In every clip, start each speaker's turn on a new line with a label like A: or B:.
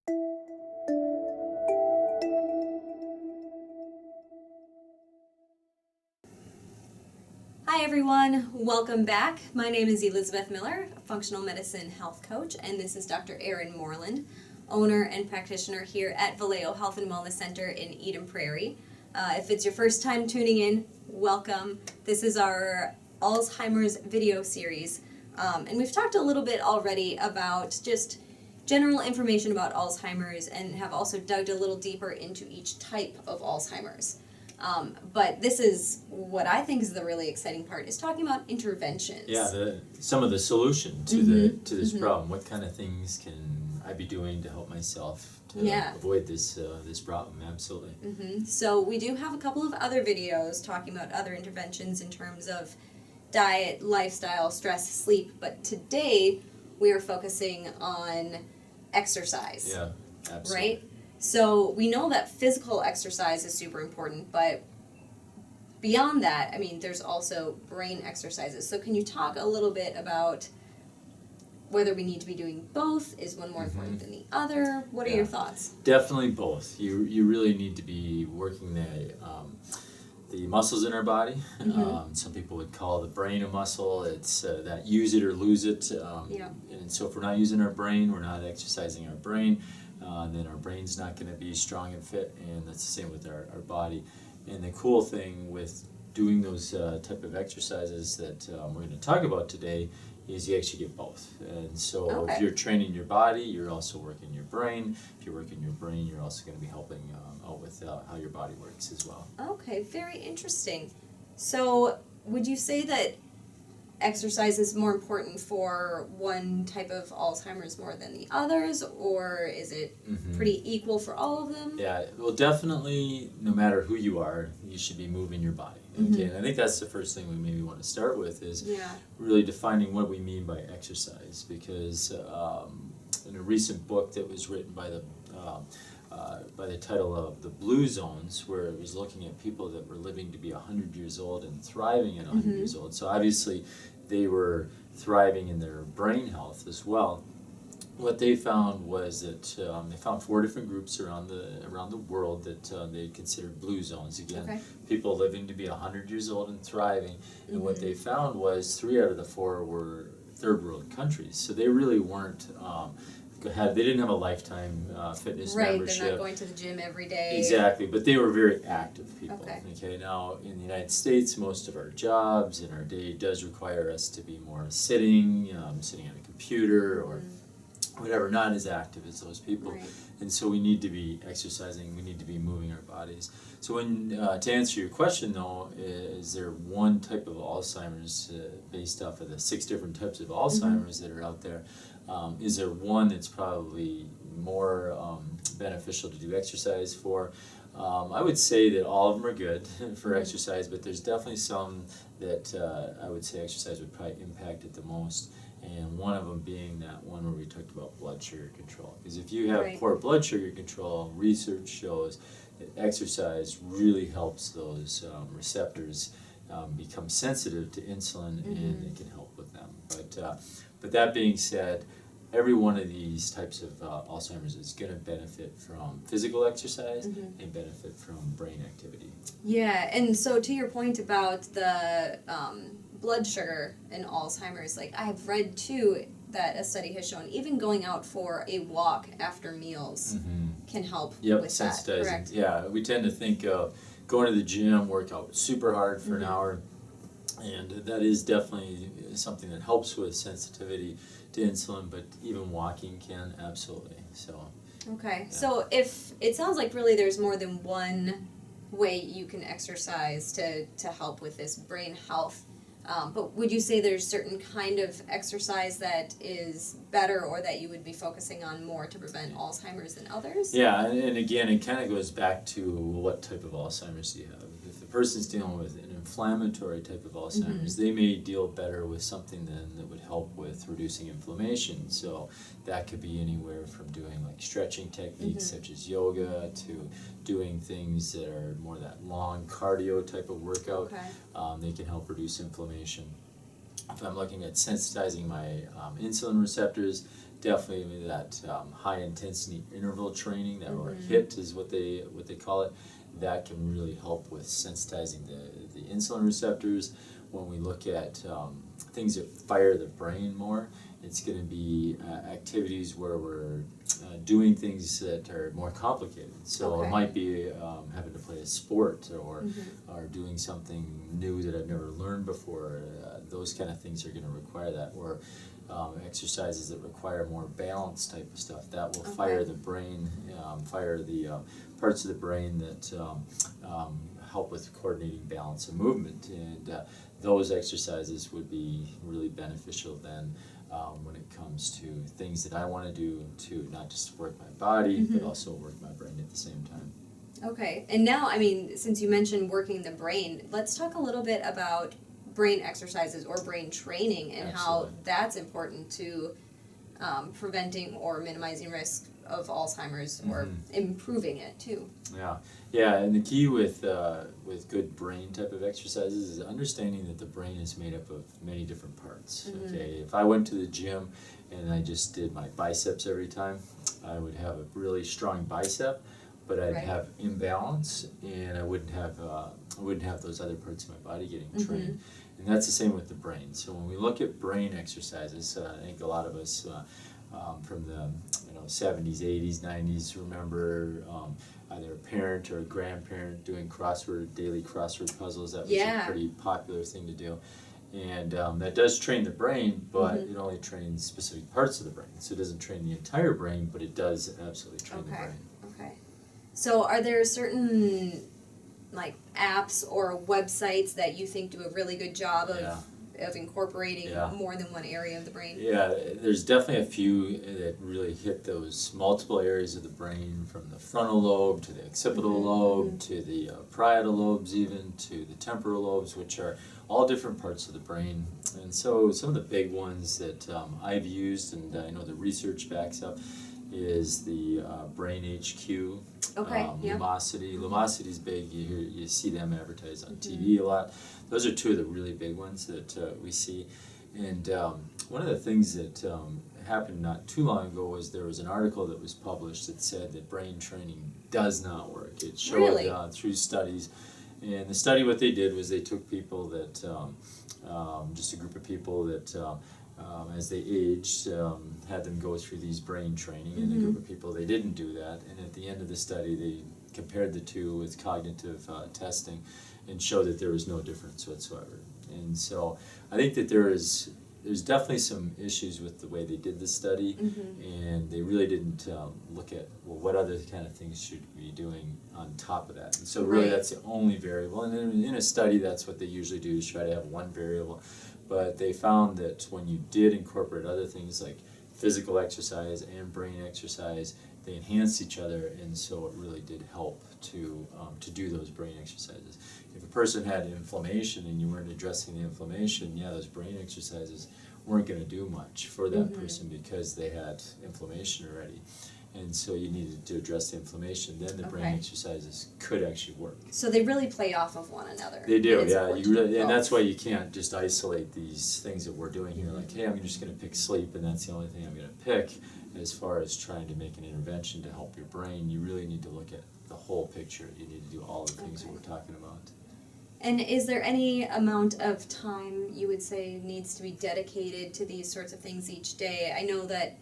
A: Hi everyone, welcome back. My name is Elizabeth Miller, a functional medicine health coach, and this is Dr. Eden Morland, owner and practitioner here at Valeo Health and Wellness Center in Eden Prairie. If it's your first time tuning in, welcome. This is our Alzheimer's video series, and we've talked a little bit already about just general information about Alzheimer's and have also dug a little deeper into each type of Alzheimer's. But this is what I think is the really exciting part, is talking about interventions.
B: Yeah, some of the solution to this problem. What kind of things can I be doing to help myself to avoid this problem? Absolutely.
A: So we do have a couple of other videos talking about other interventions in terms of diet, lifestyle, stress, sleep. But today we are focusing on exercise.
B: Yeah, absolutely.
A: Right? So we know that physical exercise is super important, but beyond that, I mean, there's also brain exercises. So can you talk a little bit about whether we need to be doing both? Is one more important than the other? What are your thoughts?
B: Definitely both. You really need to be working the muscles in our body. Some people would call the brain a muscle. It's that use it or lose it. And so if we're not using our brain, we're not exercising our brain. Then our brain's not going to be strong and fit, and that's the same with our body. And the cool thing with doing those type of exercises that we're going to talk about today is you actually get both. And so if you're training your body, you're also working your brain. If you're working your brain, you're also going to be helping out with how your body works as well.
A: Okay, very interesting. So would you say that exercise is more important for one type of Alzheimer's more than the others, or is it pretty equal for all of them?
B: Yeah, well, definitely, no matter who you are, you should be moving your body. Okay, and I think that's the first thing we maybe want to start with, is really defining what we mean by exercise, because in a recent book that was written by the title of The Blue Zones, where it was looking at people that were living to be 100 years old and thriving at 100 years old. So obviously they were thriving in their brain health as well. What they found was that they found 4 different groups around the world that they considered blue zones. Again, people living to be 100 years old and thriving. And what they found was 3 out of the 4 were third world countries. So they really weren't they didn't have a lifetime fitness membership.
A: They're not going to the gym every day.
B: Exactly, but they were very active people. Okay, now in the United States, most of our jobs in our day does require us to be more sitting at a computer or whatever, not as active as those people. And so we need to be exercising, we need to be moving our bodies. So when to answer your question though, is there one type of Alzheimer's based off of the 6 different types of Alzheimer's that are out there? Is there one that's probably more beneficial to do exercise for? I would say that all of them are good for exercise, but there's definitely some that I would say exercise would probably impact it the most. And one of them being that one where we talked about blood sugar control. Because if you have poor blood sugar control, research shows that exercise really helps those receptors become sensitive to insulin, and it can help with them. But that being said, every one of these types of Alzheimer's is going to benefit from physical exercise and benefit from brain activity.
A: Yeah, and so to your point about the blood sugar in Alzheimer's, like I have read too that a study has shown even going out for a walk after meals can help with that, correct?
B: Yeah, we tend to think of going to the gym, work out super hard for an hour, and that is definitely something that helps with sensitivity to insulin, but even walking can, absolutely. So
A: so if it sounds like really there's more than one way you can exercise to help with this brain health, but would you say there's certain kind of exercise that is better or that you would be focusing on more to prevent Alzheimer's than others?
B: Yeah, and again, it kind of goes back to what type of Alzheimer's do you have. If the person's dealing with an inflammatory type of Alzheimer's, they may deal better with something then that would help with reducing inflammation. So that could be anywhere from doing like stretching techniques such as yoga to doing things that are more that long cardio type of workout. They can help reduce inflammation. If I'm looking at sensitizing my insulin receptors, definitely that high intensity interval training, that or HIIT is what they call it. That can really help with sensitizing the insulin receptors. When we look at things that fire the brain more, it's going to be activities where we're doing things that are more complicated. So it might be having to play a sport or doing something new that I've never learned before. Those kind of things are going to require that. Or exercises that require more balance type of stuff. That will fire the brain, fire the parts of the brain that help with coordinating balance and movement. And those exercises would be really beneficial then when it comes to things that I want to do to not just work my body, but also work my brain at the same time.
A: Okay, and now, I mean, since you mentioned working the brain, let's talk a little bit about brain exercises or brain training and how that's important to preventing or minimizing risk of Alzheimer's or improving it too.
B: Yeah, and the key with good brain type of exercises is understanding that the brain is made up of many different parts. Okay, if I went to the gym and I just did my biceps every time, I would have a really strong bicep, but I'd have imbalance, and I wouldn't have those other parts of my body getting trained. And that's the same with the brain. So when we look at brain exercises, I think a lot of us from the 70s, 80s, 90s remember either a parent or a grandparent doing daily crossword puzzles. That was a pretty popular thing to do. And that does train the brain, but it only trains specific parts of the brain. So it doesn't train the entire brain, but it does absolutely train the brain.
A: Okay. So are there certain like apps or websites that you think do a really good job of incorporating more than one area of the brain?
B: Yeah, there's definitely a few that really hit those multiple areas of the brain, from the frontal lobe to the occipital lobe to the parietal lobes, even to the temporal lobes, which are all different parts of the brain. And so some of the big ones that I've used, and I know the research backs up, is the Brain HQ, Lumosity. Lumosity is big. You see them advertised on TV a lot. Those are two of the really big ones that we see. And one of the things that happened not too long ago was there was an article that was published that said that brain training does not work. It showed through studies. And the study, what they did was they took people that, just a group of people that as they aged, had them go through these brain training, and a group of people, they didn't do that. And at the end of the study, they compared the two with cognitive testing and showed that there was no difference whatsoever. And so I think that there's definitely some issues with the way they did the study, and they really didn't look at, well, what other kind of things should we be doing on top of that. And so really that's the only variable. And in a study, that's what they usually do, is try to have one variable. But they found that when you did incorporate other things like physical exercise and brain exercise, they enhanced each other, and so it really did help to do those brain exercises. If a person had inflammation and you weren't addressing the inflammation, those brain exercises weren't going to do much for that person because they had inflammation already. And so you needed to address the inflammation, then the brain exercises could actually work.
A: So they really play off of one another.
B: They do, and that's why you can't just isolate these things that we're doing here, like, hey, I'm just going to pick sleep and that's the only thing I'm going to pick. As far as trying to make an intervention to help your brain, you really need to look at the whole picture. You need to do all the things that we're talking about.
A: And is there any amount of time you would say needs to be dedicated to these sorts of things each day? I know that,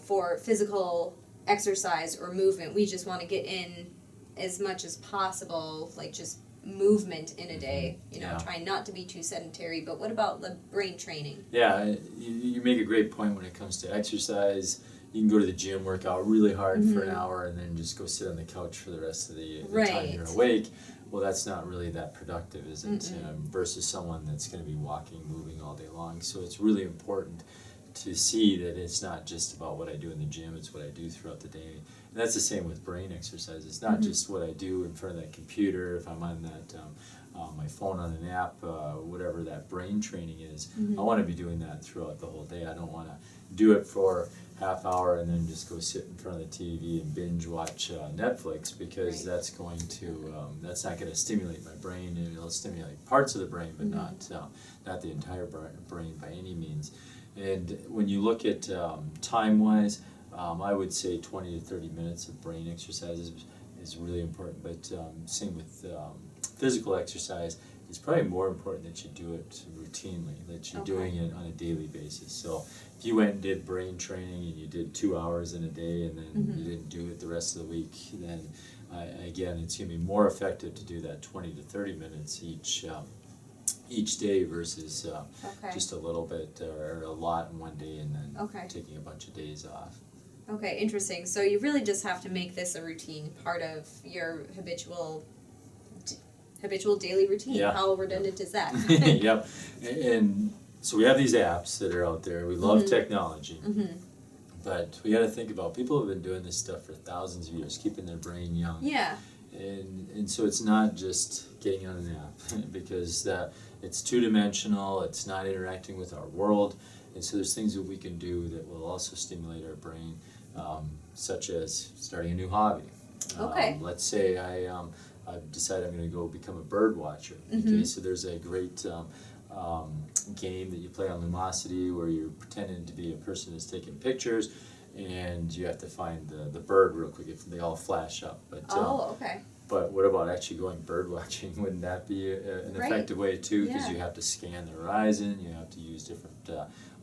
A: for physical exercise or movement, we just want to get in as much as possible, like just movement in a day, trying not to be too sedentary. But what about the brain training?
B: Yeah, you make a great point when it comes to exercise. You can go to the gym, work out really hard for an hour, and then just go sit on the couch for the rest of the time you're awake. Well, that's not really that productive, is it? Versus someone that's going to be walking, moving all day long. So it's really important to see that it's not just about what I do in the gym, it's what I do throughout the day. And that's the same with brain exercise. It's not just what I do in front of that computer, if I'm on that my phone on an app, whatever that brain training is. I want to be doing that throughout the whole day. I don't want to do it for half hour and then just go sit in front of the TV and binge watch Netflix, because that's going to that's not going to stimulate my brain. It'll stimulate parts of the brain, but not the entire brain by any means. And when you look at time-wise, I would say 20 to 30 minutes of brain exercises is really important. But same with physical exercise, it's probably more important that you do it routinely, that you're doing it on a daily basis. So if you went and did brain training and you did 2 hours in a day and then you didn't do it the rest of the week, then again, it's going to be more effective to do that 20 to 30 minutes each day versus just a little bit or a lot in one day and then taking a bunch of days off.
A: Okay, interesting. So you really just have to make this a routine, part of your habitual daily routine.
B: Yeah.
A: How redundant is that?
B: Yep. And so we have these apps that are out there. We love technology. But we got to think about people have been doing this stuff for thousands of years, keeping their brain young.
A: Yeah.
B: And so it's not just getting on an app because it's two-dimensional, it's not interacting with our world, and so there's things that we can do that will also stimulate our brain, such as starting a new hobby. Let's say I've decided I'm going to go become a bird watcher. Okay, so there's a great game that you play on Lumosity where you're pretending to be a person who's taking pictures, and you have to find the bird real quick if they all flash up. But but what about actually going bird watching? Wouldn't that be an effective way too? Because you have to scan the horizon, you have to use different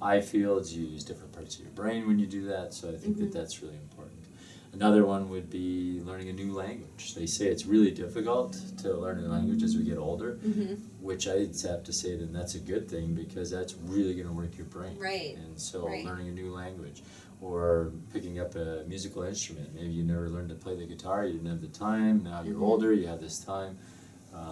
B: eye fields, you use different parts of your brain when you do that. So I think that's really important. Another one would be learning a new language. They say it's really difficult to learn a language as we get older, which I have to say then that's a good thing because that's really going to work your brain.
A: Right.
B: And so learning a new language or picking up a musical instrument. Maybe you never learned to play the guitar, you didn't have the time, now you're older, you have this time.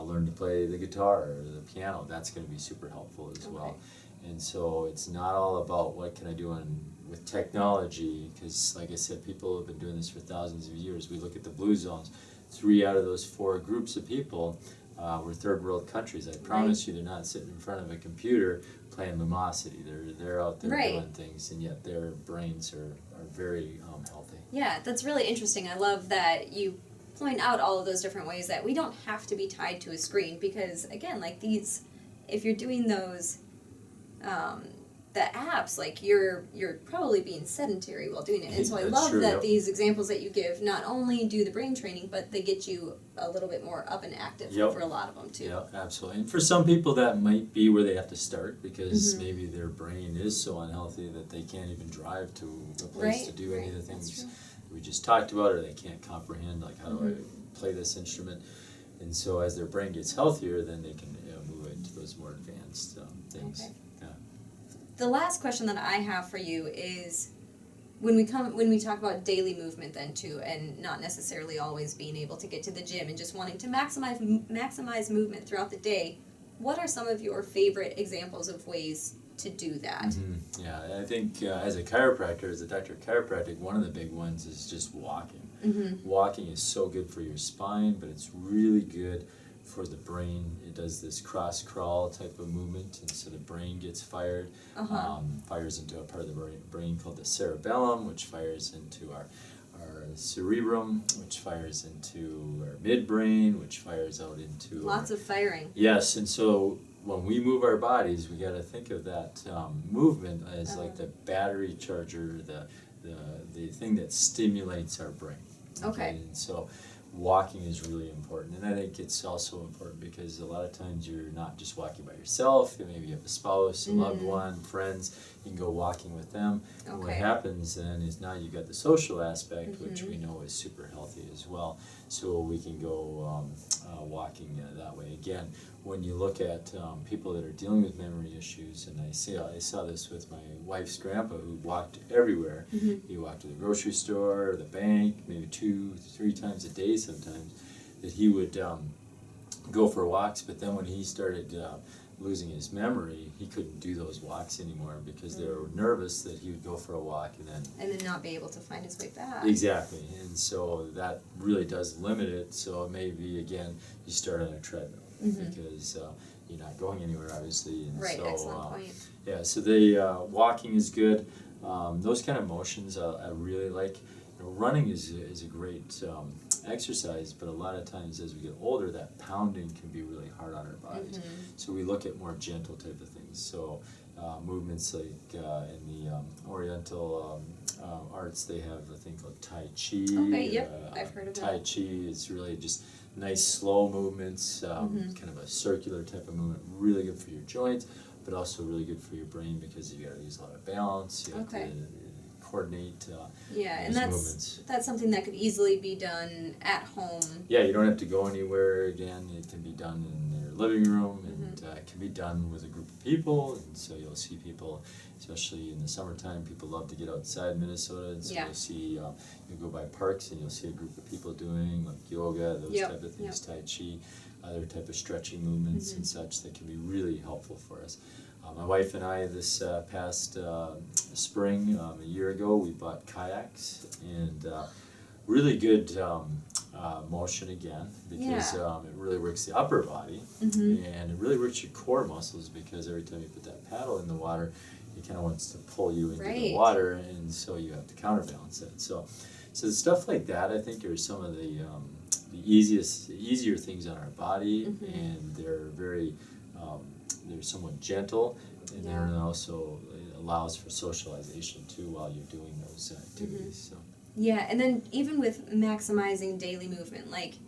B: Learn to play the guitar or the piano. That's going to be super helpful as well. And so it's not all about what can I do with technology, because like I said, people have been doing this for thousands of years. We look at the blue zones. 3 out of those 4 groups of people were third world countries. I promise you they're not sitting in front of a computer playing Lumosity. They're out there doing things, and yet their brains are very healthy.
A: Yeah, that's really interesting. I love that you point out all of those different ways that we don't have to be tied to a screen, because again, like these, if you're doing those the apps, like you're probably being sedentary while doing it. And so I love that these examples that you give not only do the brain training, but they get you a little bit more up and active for a lot of them too.
B: Yeah, absolutely. And for some people that might be where they have to start because maybe their brain is so unhealthy that they can't even drive to a place to do any of the things we just talked about, or they can't comprehend like how do I play this instrument. And so as their brain gets healthier, then they can move into those more advanced things.
A: Okay. The last question that I have for you is when we talk about daily movement then too, and not necessarily always being able to get to the gym and just wanting to maximize movement throughout the day, what are some of your favorite examples of ways to do that?
B: Yeah, I think as a chiropractor, as a doctor of chiropractic, one of the big ones is just walking. Walking is so good for your spine, but it's really good for the brain. It does this cross crawl type of movement, and so the brain gets fired, fires into a part of the brain called the cerebellum, which fires into our cerebrum, which fires into our midbrain, which fires out into
A: lots of firing.
B: Yes, and so when we move our bodies, we got to think of that movement as like the battery charger, the thing that stimulates our brain. Okay. And so walking is really important, and I think it's also important because a lot of times you're not just walking by yourself. Maybe you have a spouse, a loved one, friends. You can go walking with them. And what happens then is now you've got the social aspect, which we know is super healthy as well. So we can go walking that way. Again, when you look at people that are dealing with memory issues, and I saw this with my wife's grandpa who walked everywhere. He walked to the grocery store, the bank, maybe 2-3 times a day sometimes, that he would go for walks, but then when he started losing his memory, he couldn't do those walks anymore because they were nervous that he would go for a walk and then
A: not be able to find his way back.
B: Exactly, and so that really does limit it. So maybe again you start on a treadmill because you're not going anywhere, obviously. And so,
A: excellent point.
B: Yeah, so the walking is good. Those kind of motions I really like. Running is a great exercise, but a lot of times as we get older, that pounding can be really hard on our bodies. So we look at more gentle type of things. So movements like in the Oriental arts, they have a thing called Tai Chi.
A: Okay, yep, I've heard of
B: Tai
A: that.
B: Chi is really just nice slow movements, kind of a circular type of movement, really good for your joints, but also really good for your brain because you got to use a lot of balance, you have
A: Okay.
B: to coordinate
A: Yeah, and
B: those
A: that's
B: movements.
A: that's something that could easily be done at home.
B: Yeah, you don't have to go anywhere. Again, it can be done in your living room, and it can be done with a group of people. And so you'll see people, especially in the summertime, people love to get outside Minnesota. And so
A: Yeah.
B: you'll see, you'll go by parks and you'll see a group of people doing like yoga, those
A: Yep,
B: type of things,
A: yep.
B: Tai Chi, other type of stretching movements and such that can be really helpful for us. My wife and I, this past spring, a year ago, we bought kayaks and really good motion again because it really works the upper body and it really works your core muscles because every time you put that paddle in the water, it kind of wants to pull you into the
A: Right.
B: water, and so you have to counterbalance it. So stuff like that, I think, are some of the easier things on our body, and they're very they're somewhat gentle, and
A: Yeah.
B: they're also it allows for socialization too while you're doing those activities. So.
A: Yeah, and then even with maximizing daily movement, like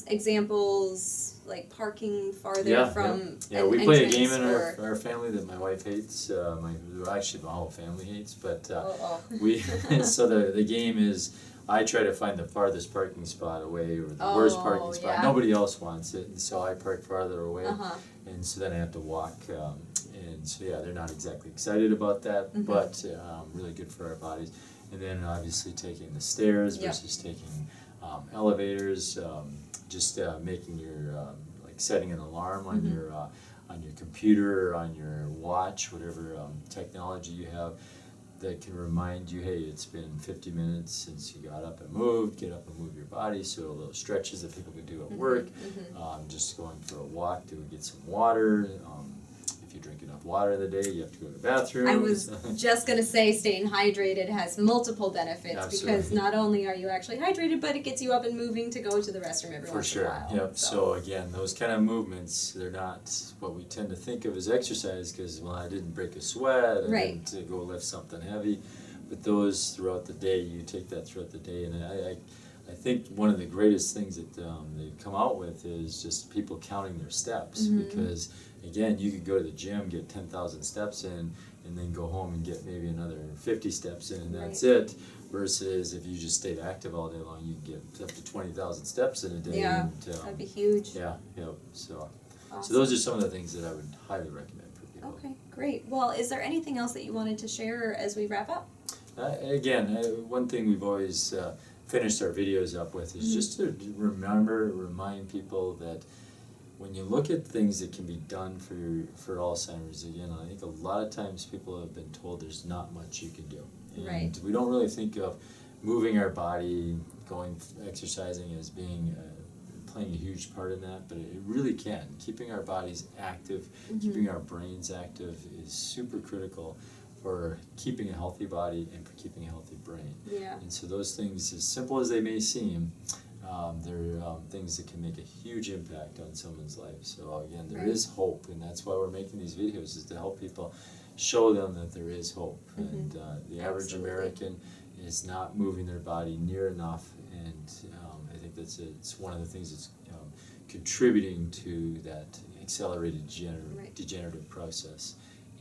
A: examples like parking farther from
B: yeah.
A: an
B: We play a game
A: entrance
B: in
A: or
B: our family that my wife hates. Actually, my whole family hates, but
A: oh.
B: we so the game is I try to find the farthest parking spot away or the worst parking spot.
A: Yeah.
B: Nobody else wants it, and so I park farther away,
A: Uh-huh.
B: and so then I have to walk. And so yeah, they're not exactly excited about that, but really good for our bodies. And then obviously taking the stairs
A: Yep.
B: versus taking elevators. Just making your like setting an alarm on your computer or on your watch, whatever technology you have that can remind you, hey, it's been 50 minutes since you got up and moved. Get up and move your body. So little stretches that people can do at work. Just going for a walk to get some water. If you drink enough water in the day, you have to go to the bathroom.
A: I was just going to say staying hydrated has multiple benefits
B: Absolutely.
A: because not only are you actually hydrated, but it gets you up and moving to go to the restroom every
B: For
A: once
B: sure.
A: in a while.
B: Yep. So again, those kind of movements, they're not what we tend to think of as exercise because, well, I didn't break a sweat, I
A: Right.
B: didn't go lift something heavy. But those throughout the day, you take that throughout the day. And I think one of the greatest things that they've come out with is just people counting their steps because, again, you could go to the gym, get 10,000 steps in, and then go home and get maybe another 50 steps in, and that's it. Versus if you just stayed active all day long, you can get up to 20,000 steps in a day.
A: Yeah,
B: and,
A: that'd be huge.
B: Yeah, yeah. So
A: Awesome.
B: those are some of the things that I would highly recommend for people.
A: Okay, great. Well, is there anything else that you wanted to share as we wrap up?
B: One thing we've always finished our videos up with is just to remind people that when you look at things that can be done for Alzheimer's, again, I think a lot of times people have been told there's not much you can do. And
A: Right.
B: we don't really think of moving our body, exercising as being playing a huge part in that, but it really can. Keeping our bodies active, keeping our brains active is super critical for keeping a healthy body and for keeping a healthy brain.
A: Yeah.
B: And so those things, as simple as they may seem, they're things that can make a huge impact on someone's life. So again, there is hope, and that's why we're making these videos, is to help people show them that there is hope. And the average American is not moving their body near enough, and I think it's one of the things that's contributing to that accelerated degenerative process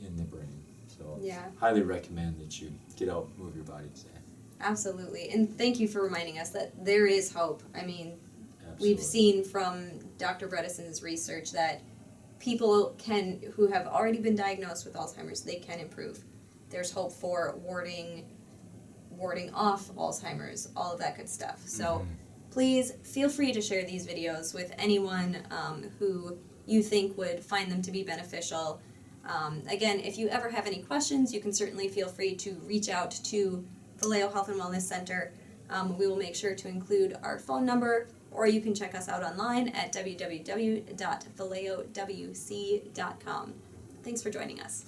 B: in the brain. So highly recommend that you get out and move your body today.
A: Absolutely. And thank you for reminding us that there is hope. I mean,
B: Absolutely.
A: we've seen from Dr. Bredeson's research that people who have already been diagnosed with Alzheimer's, they can improve. There's hope for warding off Alzheimer's, all of that good stuff. So please feel free to share these videos with anyone who you think would find them to be beneficial. Again, if you ever have any questions, you can certainly feel free to reach out to Valeo Health and Wellness Center. We will make sure to include our phone number, or you can check us out online at www.valeowc.com. Thanks for joining us.